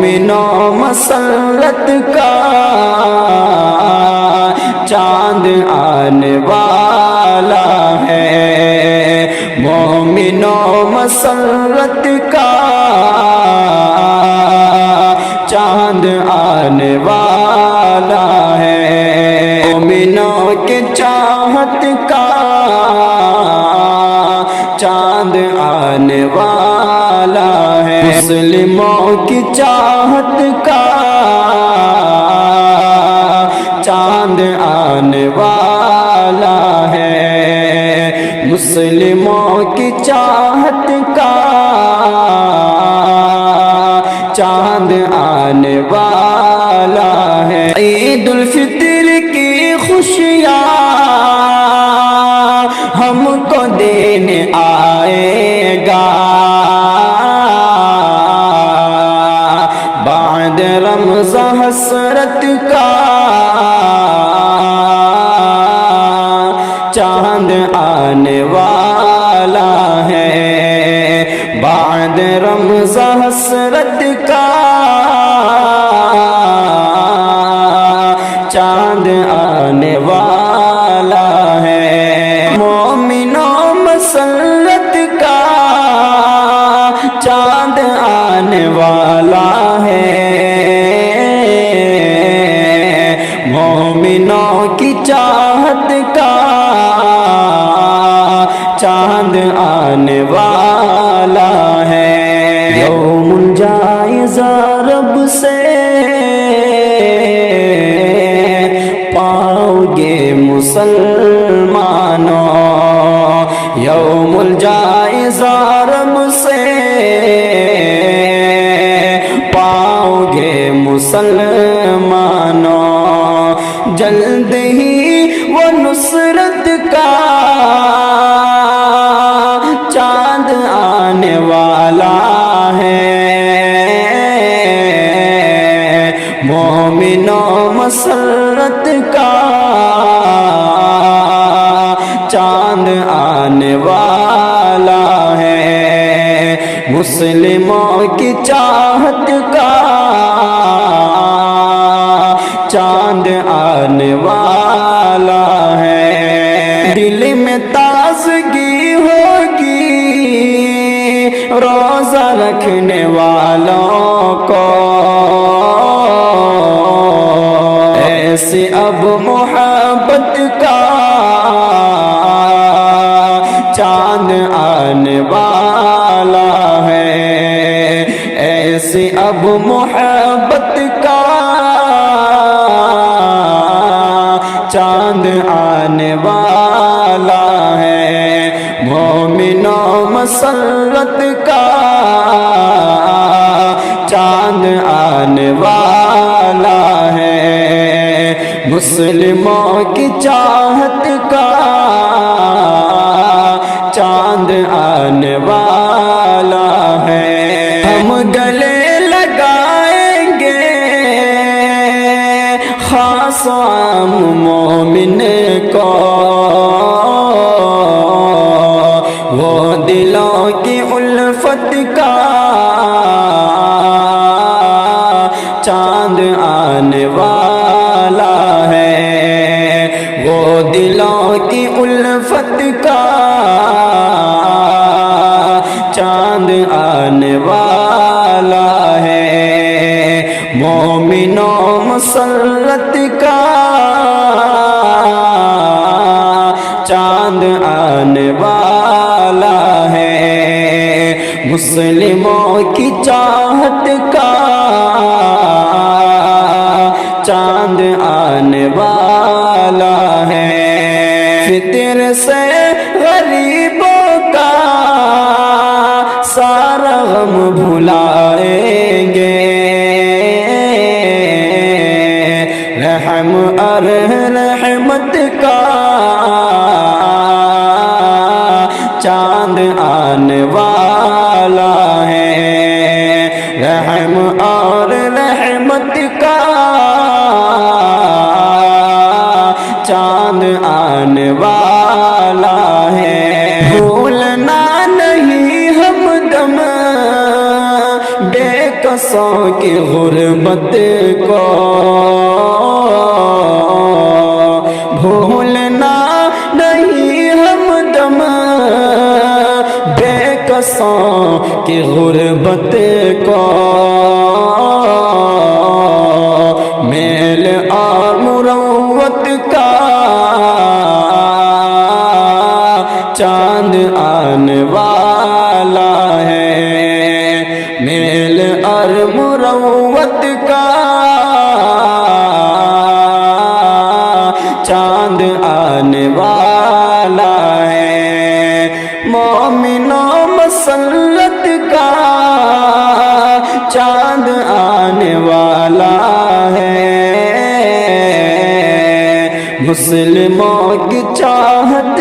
مومنوں مسلط کا چاند آنے والا ہے، مومنوں مسلط کا چاند آنے والا ہے، مومنوں کے چاہت کا چاند آنے والا ہے، مسلموں کی چاہت کا چاند آنے والا ہے، مسلموں کی چاہت کا چاند آنے والا ہے، عید الفطر کی خوشیاں ہم کو دینے آئے گا، بعد رمضان حسرت کا چاند آنے والا ہے، بعد رمضان حسرت کا چاند آنے والا ہے، مومنوں مسلط کا چاند آنے والا ہے، مومنوں کی چاہت کا چاند آنے والا ہے، یوم جائزہ رب سے پاؤ گے مسلمانوں، یوم الجائزہ رب سے پاؤ گے مسلمانوں، جلد ہی وہ نصرت کا چاند آنے والا ہے، مومنوں مسرت کا چاند آنے والا ہے، مسلموں کی چاہت کا چاند آنے والا ہے، دل میں تازگی ہوگی روزہ رکھنے والوں کو، ایسے اب محبت کا چاند آنے والا ہے، ایسے اب محبت کا چاند آنے والا ہے، مومنوں مسرت کا چاند آنے والا ہے، مسلموں کی چاہت کا چاند آنے والا ہے، ہم گلے لگائیں گے خاص عام مومن کو، وہ دلوں کی الفت کا چاند آنے والا ہے، وہ دلوں کی الفت کا چاند آنے والا ہے، مومنوں مسرت کا چاند آنے والا ہے، مسلموں کی چاہت کا چاند آنے والا ہے، فطر سے غریبوں کا سارا غم بھلائیں گے، رحم اور رحمت کا چاند آنے والا ہے، رحم اور رحمت کا چاند آنے والا ہے، بھولنا نہیں ہم دم بے کس کسوں کی غربت کو بھولنا نہیں ہم دم، بے کسوں کی غربت کو میل اور مروت کا چاند آنے والا ہے، میل اور مروت کا چاند آنے والا ہے، مومنوں مسلط کا چاند آنے والا ہے، مسلموں کی چاہت